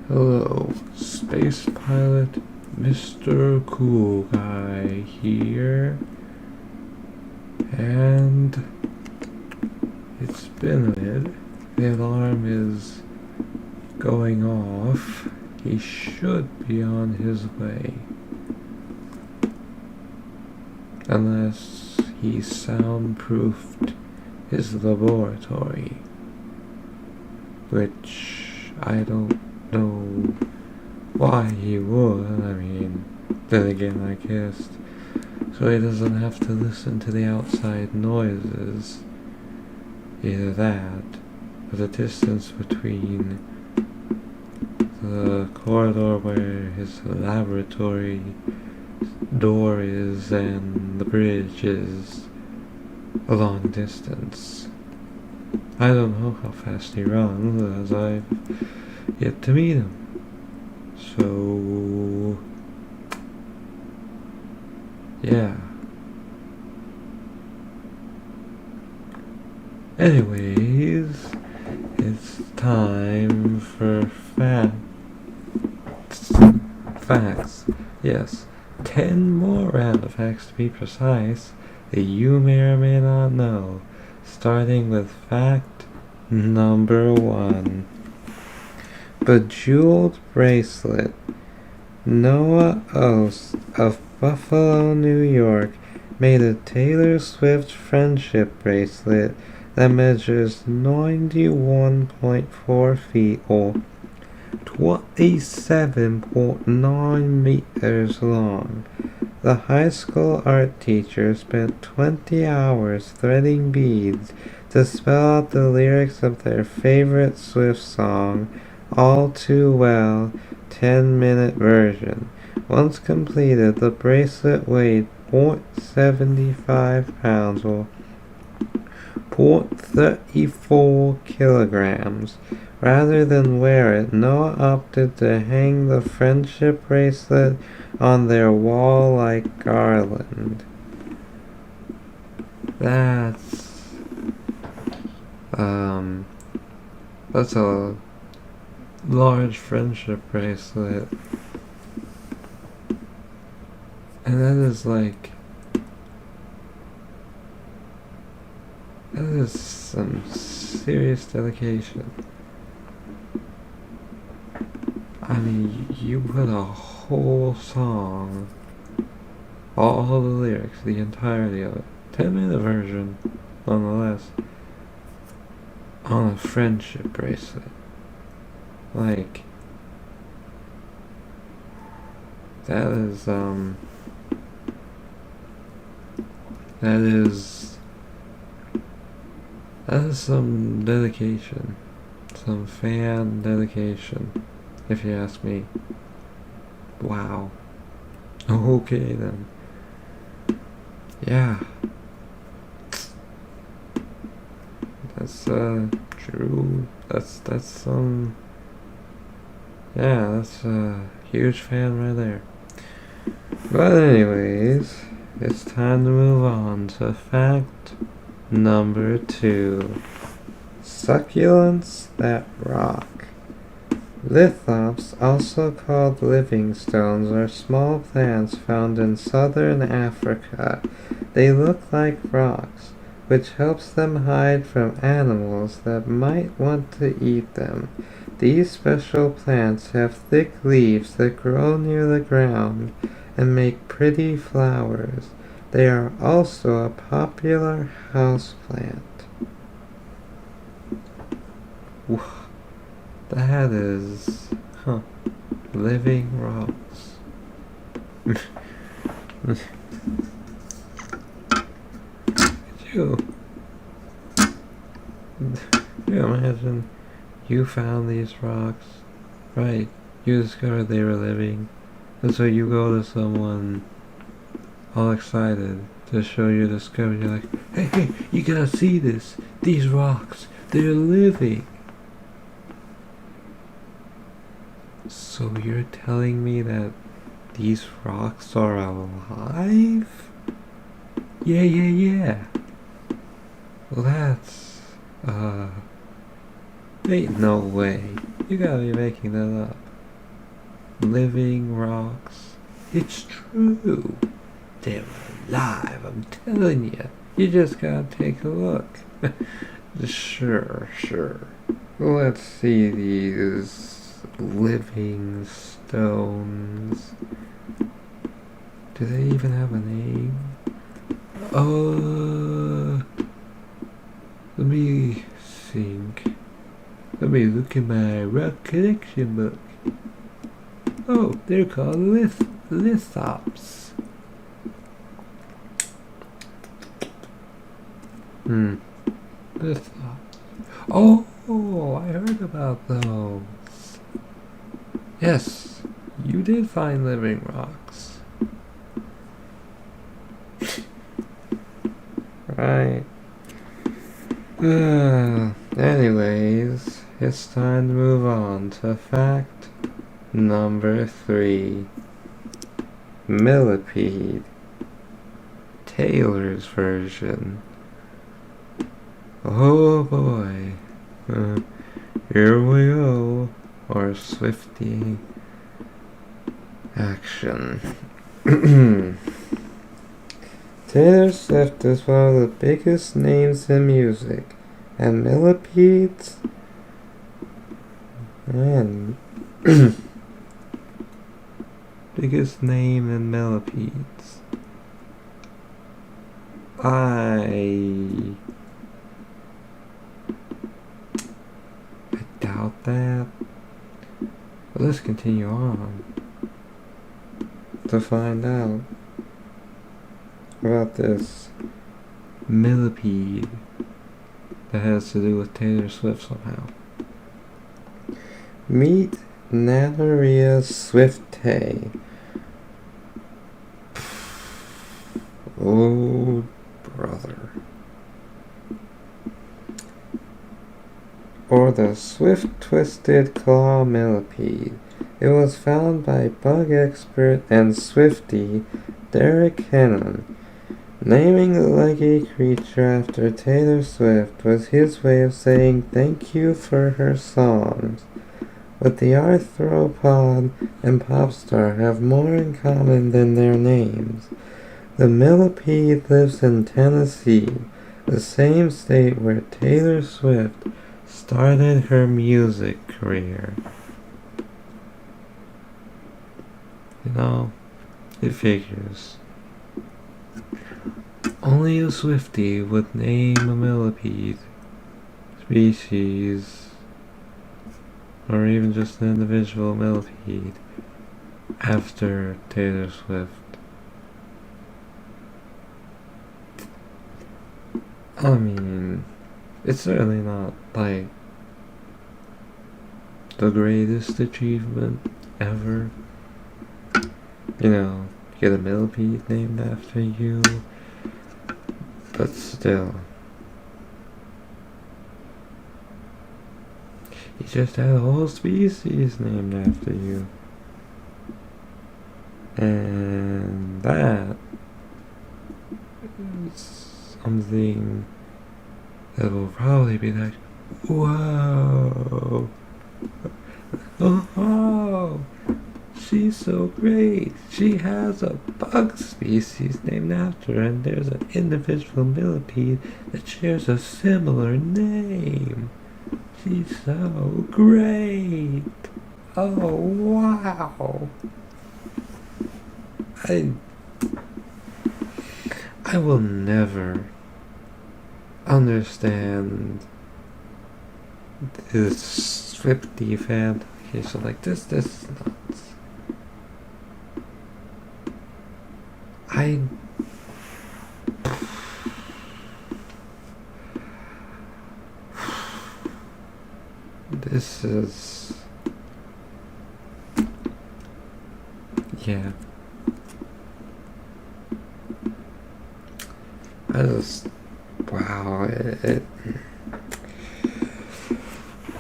Hello, space pilot Mr. Cool Guy here, and it's been a minute. The alarm is going off. He should be on his way. Unless he soundproofed his laboratory, which I don't know why he would. I mean, then again, I guess so he doesn't have to listen to the outside noises. Either that, or the distance between the corridor where his laboratory door is and the bridge is a long distance. I don't know how fast he runs, as I've yet to meet him. So, yeah. Anyways, it's time for facts. Yes, 10 more random facts to be precise that you may or may not know. Starting with fact number 1. Bejeweled bracelet. Noah Ost of Buffalo, New York made a Taylor Swift friendship bracelet that measures 91.4 feet or 27.9 meters long. The high school art teacher spent 20 hours threading beads to spell out the lyrics of their favorite Swift song, All Too Well, 10-minute version. Once completed, the bracelet weighed 0.75 pounds or 0.34 kilograms. Rather than wear it, Noah opted to hang the friendship bracelet on their wall like garland. That's a large friendship bracelet. And that is some serious dedication. I mean, you put a whole song, all the lyrics, the entirety of it, 10-minute version, nonetheless, on a friendship bracelet. Like, that is some dedication. Some fan dedication, if you ask me. Wow. Okay then. Yeah. That's true. That's that's a huge fan right there. But anyways, it's time to move on to fact number 2. Succulents that rock. Lithops, also called living stones, are small plants found in southern Africa. They look like rocks, which helps them hide from animals that might want to eat them. These special plants have thick leaves that grow near the ground and make pretty flowers. They are also a popular houseplant. That is, living rocks. Could you imagine you found these rocks, right? You discovered they were living, and so you go to someone all excited to show your discovery. You're like, hey, you gotta see this. These rocks, they're living. So you're telling me that these rocks are alive? Yeah. Well, that's, ain't no way. You gotta be making that up. living rocks. It's true. They're alive, I'm telling you. You just gotta take a look. Sure. Let's see these living stones. Do they even have a name? Let me think. Let me look in my rock collection book. Oh, they're called lithops. Lithops. Oh, I heard about those. Yes, you did find living rocks. Right. Anyways, it's time to move on to fact number 3. Millipede. Taylor's version. Oh boy. Here we go. Or Swifty action. Taylor Swift is one of the biggest names in music, and millipedes, man, biggest name in millipedes. I doubt that. But let's continue on to find out about this millipede that has to do with Taylor Swift somehow. Meet Nanaria swiftae. Oh, brother. Or the swift-twisted claw millipede. It was found by bug expert and Swiftie Derek Hennon. Naming the leggy creature after Taylor Swift was his way of saying thank you for her songs. But the arthropod and popstar have more in common than their names. The millipede lives in Tennessee, the same state where Taylor Swift started her music career. You know, it figures. Only a Swiftie would name a millipede species, or even just an individual millipede, after Taylor Swift. I mean, it's certainly not like the greatest achievement ever. You know, get a millipede named after you. But still, you just had a whole species named after you. And that is something that will probably be like, whoa, oh, she's so great. She has a bug species named after her, and there's an individual millipede that shares a similar name. She's so great. Oh, wow. I will never understand this Swiftie fan. Okay, so like this is nuts. This is, yeah. I just, wow,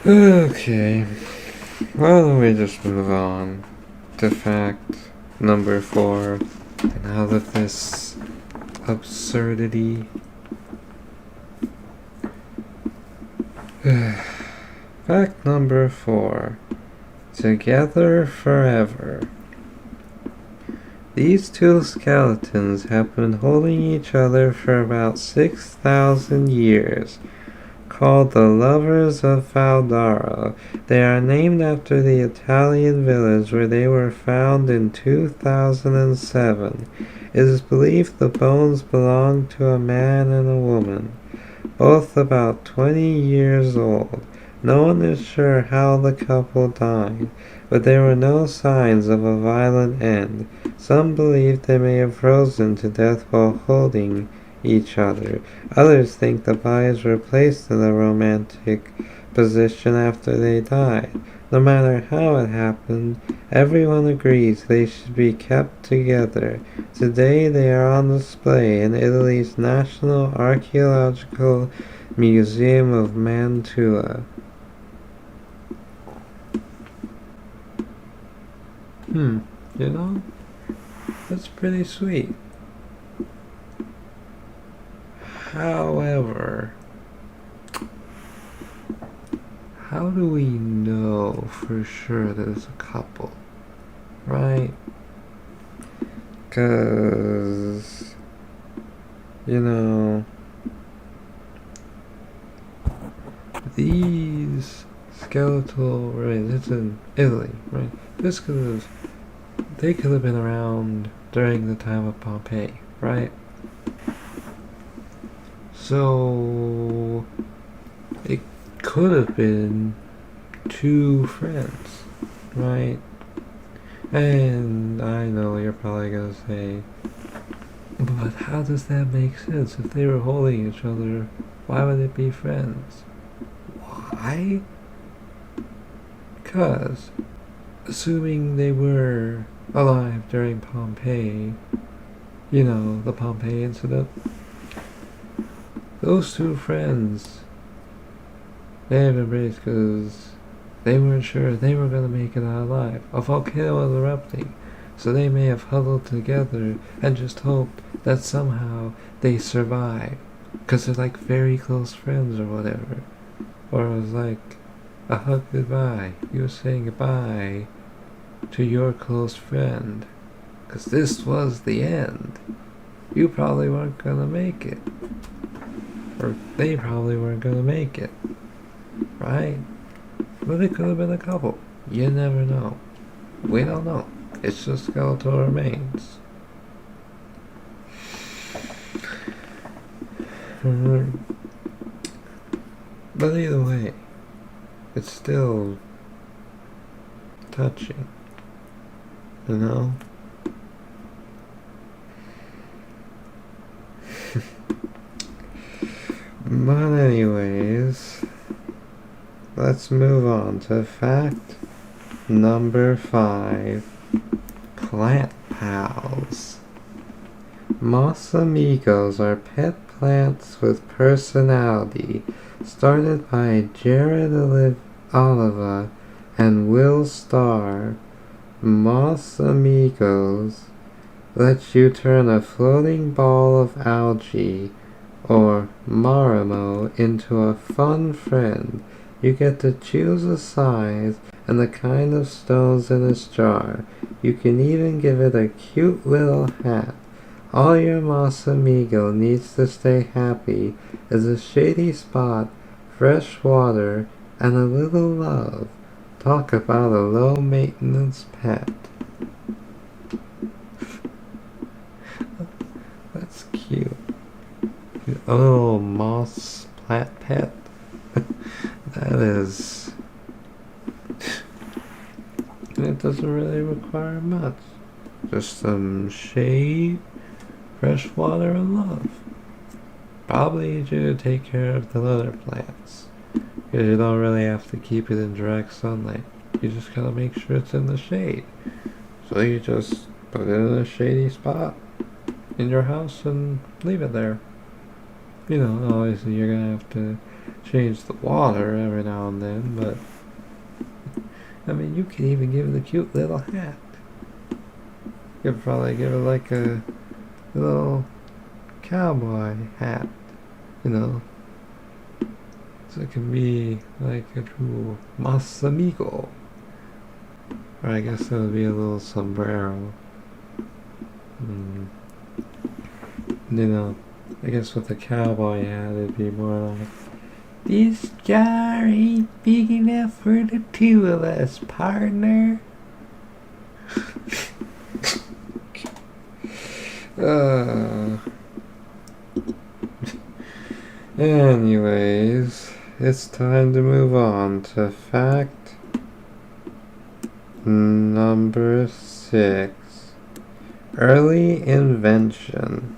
okay. Why don't we just move on to fact number 4, and out of this absurdity. Fact number 4. Together forever. These two skeletons have been holding each other for about 6,000 years. Called the Lovers of Valdaro, they are named after the Italian village where they were found in 2007. It is believed the bones belonged to a man and a woman, both about 20 years old. No one is sure how the couple died, but there were no signs of a violent end. Some believe they may have frozen to death while holding each other. Others think the bodies were placed in a romantic position after they died. No matter how it happened, everyone agrees they should be kept together. Today they are on display in Italy's National Archaeological Museum of Mantua. You know, that's pretty sweet. However, how do we know for sure that it's a couple, right? Because, these skeletal remains, it's in Italy, right? They could have been around during the time of Pompeii, right? So, it could have been two friends, right? And I know you're probably gonna say, but how does that make sense? If they were holding each other, why would it be friends? Why? Because, assuming they were alive during Pompeii, the Pompeii incident, those two friends, they have embraced because they weren't sure they were going to make it out alive. A volcano was erupting, so they may have huddled together and just hoped that somehow they survive, because they're like very close friends or whatever. Or it was like a hug goodbye. You were saying goodbye to your close friend, because this was the end. You probably weren't going to make it. Or they probably weren't going to make it. Right? But it could have been a couple. You never know. We don't know. It's just skeletal remains. But either way, it's still touching. But anyways, let's move on to fact number 5. Plant pals. Moss amigos are pet plants with personality, started by Jared Oliva and Will Starr. Moss amigos lets you turn a floating ball of algae or marimo into a fun friend. You get to choose a size and the kind of stones in its jar. You can even give it a cute little hat. All your moss amigo needs to stay happy is a shady spot, fresh water, and a little love. Talk about a low-maintenance pet. That's cute. A little moss plant pet. That is... It doesn't really require much. Just some shade, fresh water, and love. Probably need you to take care of the other plants, because you don't really have to keep it in direct sunlight. You just gotta make sure it's in the shade. So you just put it in a shady spot in your house and leave it there. Obviously you're gonna have to change the water every now and then, but you could even give it a cute little hat. You could probably give it like a little cowboy hat, so it can be like a true mas amigo. Or I guess that would be a little sombrero. You know, I guess with the cowboy hat, it'd be more like, this jar ain't big enough for the two of us, partner. Anyways, it's time to move on to fact number 6. Early invention.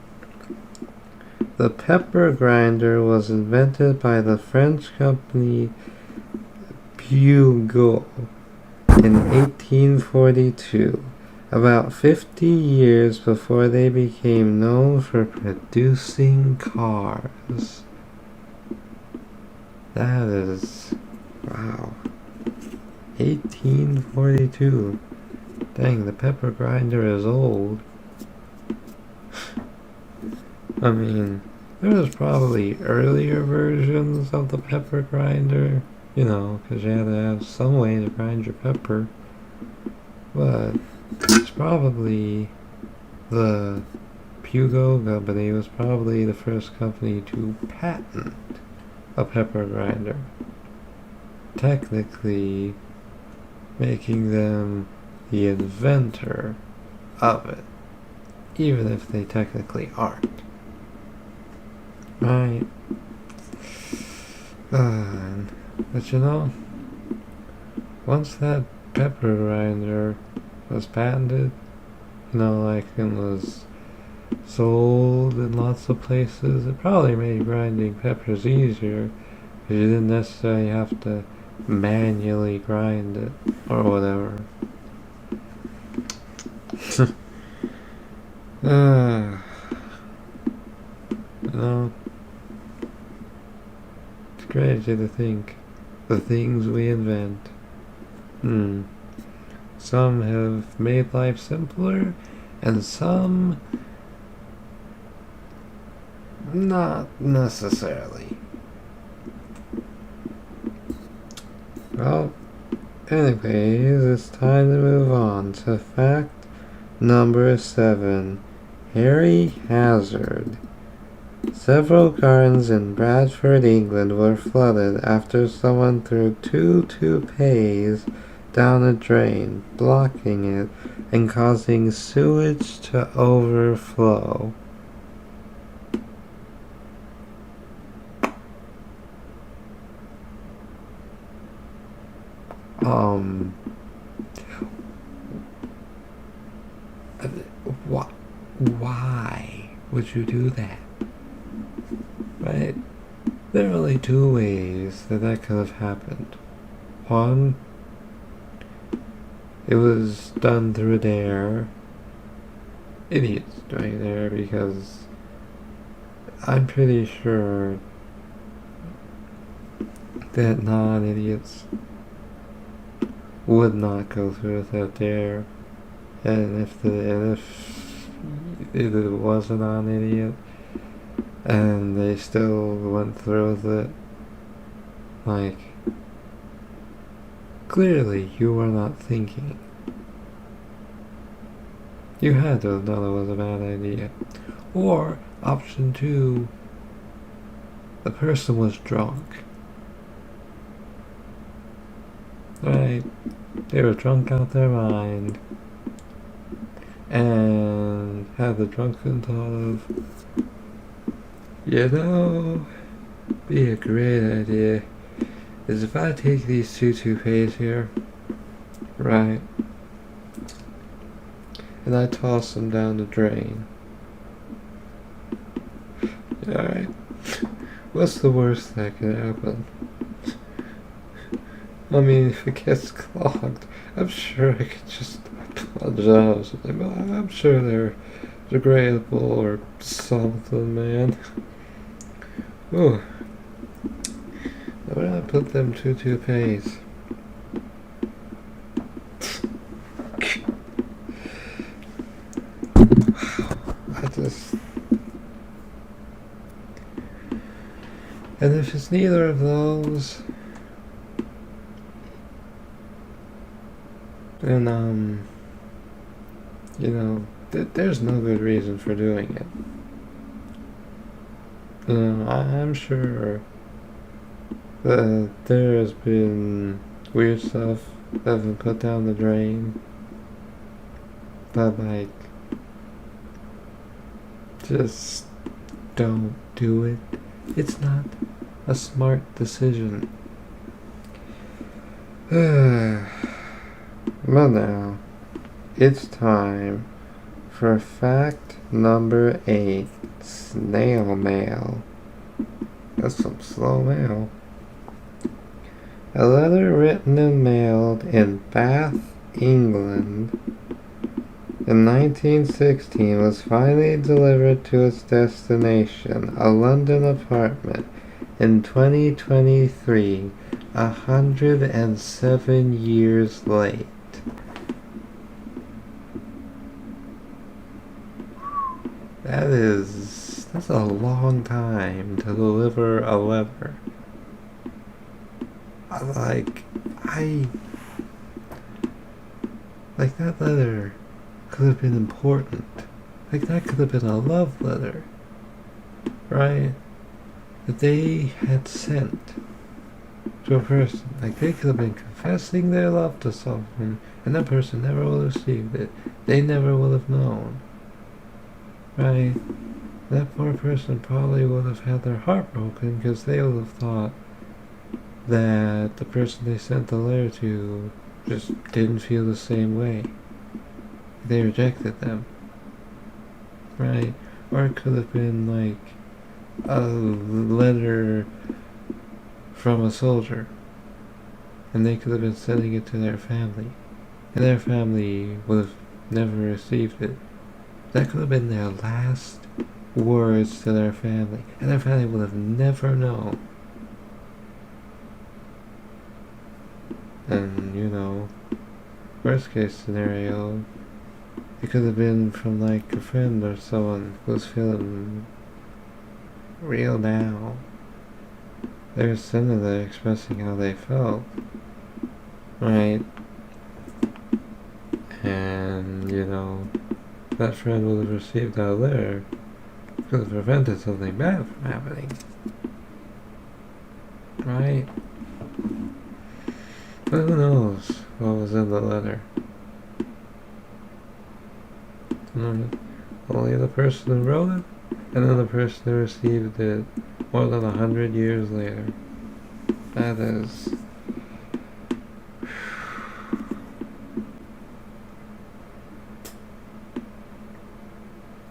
The pepper grinder was invented by the French company Bugle in 1842, about 50 years before they became known for producing cars. That is, wow, 1842. Dang, the pepper grinder is old. I mean, there was probably earlier versions of the pepper grinder, you know, because you had to have some way to grind your pepper. But it's probably the Pugo company was probably the first company to patent a pepper grinder, technically making them the inventor of it, even if they technically aren't. Right. But you know, once that pepper grinder was patented, you know, like it was sold in lots of places, it probably made grinding peppers easier because you didn't necessarily have to manually grind it or whatever. You know, it's crazy to think the things we invent. Some have made life simpler, and some not necessarily. Well, anyways, it's time to move on to fact number 7. Harry Hazard. Several gardens in Bradford, England were flooded after someone threw 2 toupees down a drain, blocking it and causing sewage to overflow. Why would you do that? Right? There are only 2 ways that could have happened. One, it was done through their idiots doing there, because I'm pretty sure that non-idiots would not go through with that there. And if it was a non-idiot and they still went through with it, like, clearly you were not thinking. You had to have known it was a bad idea. Or option 2, the person was drunk. Right? They were drunk out their mind and had the drunken thought of, you know, be a great idea is if I take these 2 toupees here, right, and I toss them down the drain. Alright, what's the worst that could happen? I mean, if it gets clogged, I'm sure I could just plunge it out or something. But I'm sure they're degradable or something, man. Ooh. Where did I put them 2 toupees? And if it's neither of those, And, there's no good reason for doing it. I'm sure that there has been weird stuff that's been put down the drain, but, like, just don't do it. It's not a smart decision. But now, it's time for fact number 8, snail mail. That's some slow mail. A letter written and mailed in Bath, England in 1916 was finally delivered to its destination, a London apartment, in 2023, 107 years late. That's a long time to deliver a letter. Like that letter could have been important. Like that could have been a love letter, right? That they had sent to a person. Like they could have been confessing their love to someone, and that person never would have received it. They never would have known, right? That poor person probably would have had their heart broken because they would have thought that the person they sent the letter to just didn't feel the same way. They rejected them, right? Or it could have been like a letter from a soldier, and they could have been sending it to their family, and their family would have never received it. That could have been their last words to their family, and their family would have never known. And, worst case scenario, it could have been from like a friend or someone who's feeling real down. They're sending it expressing how they felt, right? And, that friend would have received that letter, could have prevented something bad from happening, right? But who knows what was in the letter? Only the person who wrote it, and then the person who received it more than 100 years later. That is...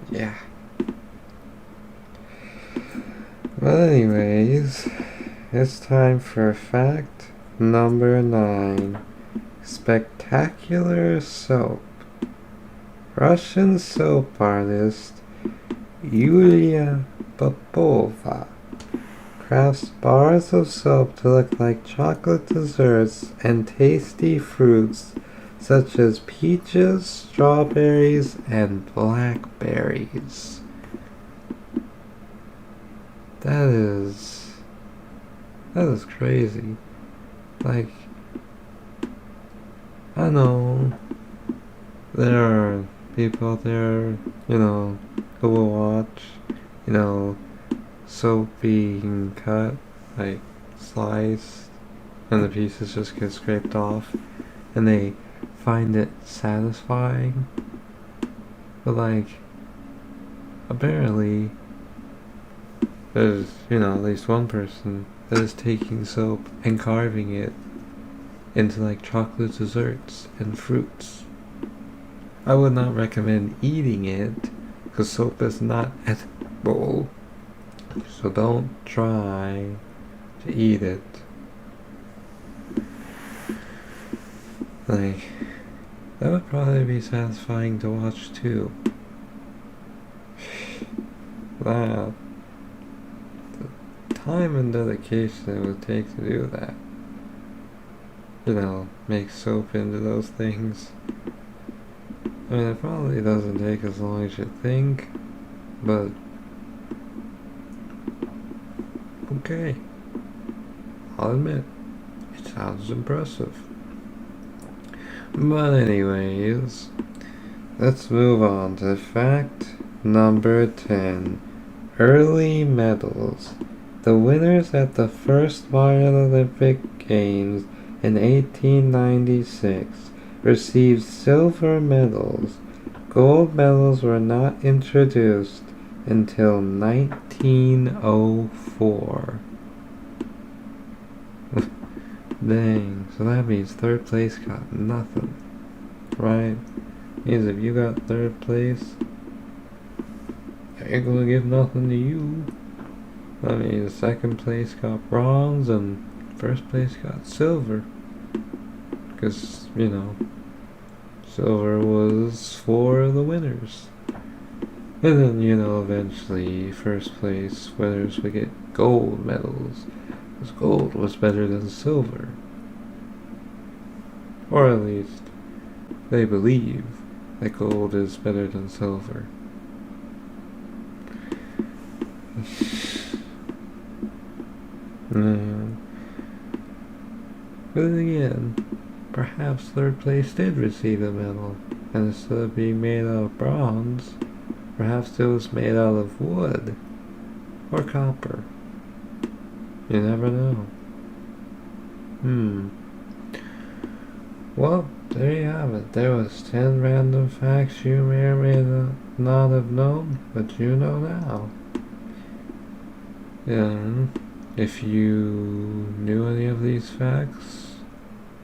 yeah. But anyways, it's time for fact number 9. Spectacular soap. Russian soap artist Yulia Popova crafts bars of soap to look like chocolate desserts and tasty fruits such as peaches, strawberries, and blackberries. That is crazy. Like, I know there are people out there, who will watch, soap being cut, like sliced, and the pieces just get scraped off, and they find it satisfying. But like, apparently, there's, at least one person that is taking soap and carving it into like chocolate desserts and fruits. I would not recommend eating it because soap is not edible. So don't try to eat it. Like, that would probably be satisfying to watch too. Wow. The time and dedication it would take to do that. Make soap into those things. I mean, it probably doesn't take as long as you think, but okay. I'll admit, it sounds impressive. But anyways, let's move on to fact number 10. Early medals. The winners at the first Modern Olympic Games in 1896 received silver medals. Gold medals were not introduced until 1904. Dang, so that means third place got nothing, right? Means if you got third place, they ain't gonna give nothing to you. I mean, second place got bronze and first place got silver. Because, silver was for the winners. And then, eventually first place winners would get gold medals. Because gold was better than silver. Or at least, they believe that gold is better than silver. But then again, perhaps third place did receive a medal, and instead of being made out of bronze, perhaps it was made out of wood or copper. You never know. Well, there you have it. There was 10 random facts you may or may not have known, but you know now. If you knew any of these facts,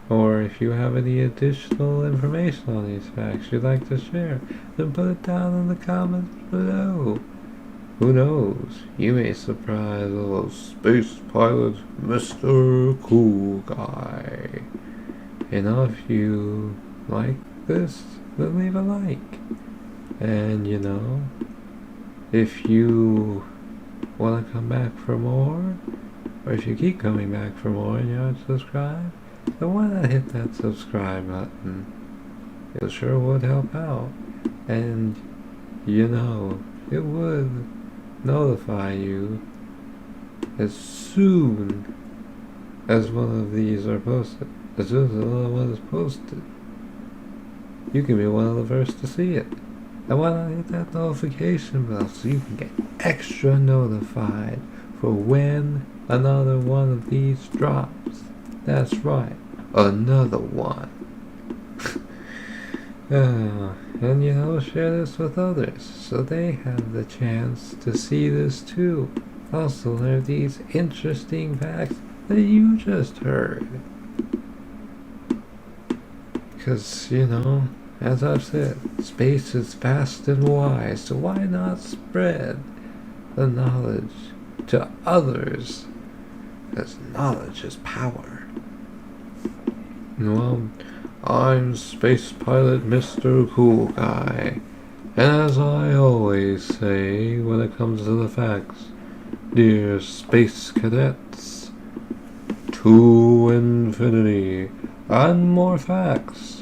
or if you have any additional information on these facts you'd like to share, then put it down in the comments below. Who knows, you may surprise a little space pilot Mr. Cool Guy. If you like this, then leave a like. And if you want to come back for more, or if you keep coming back for more and you aren't subscribed, then why not hit that subscribe button? It sure would help out. And it would notify you as soon as one of these are posted. As soon as another one is posted, you can be one of the first to see it. And why not hit that notification bell so you can get extra notified for when another one of these drops. That's right, another one. And share this with others so they have the chance to see this too. Also learn these interesting facts that you just heard. Because, as I've said, space is vast and wide, so why not spread the knowledge to others? Because knowledge is power. Well, I'm Space Pilot Mr. Cool Guy, and as I always say when it comes to the facts, dear space cadets, to infinity and more facts.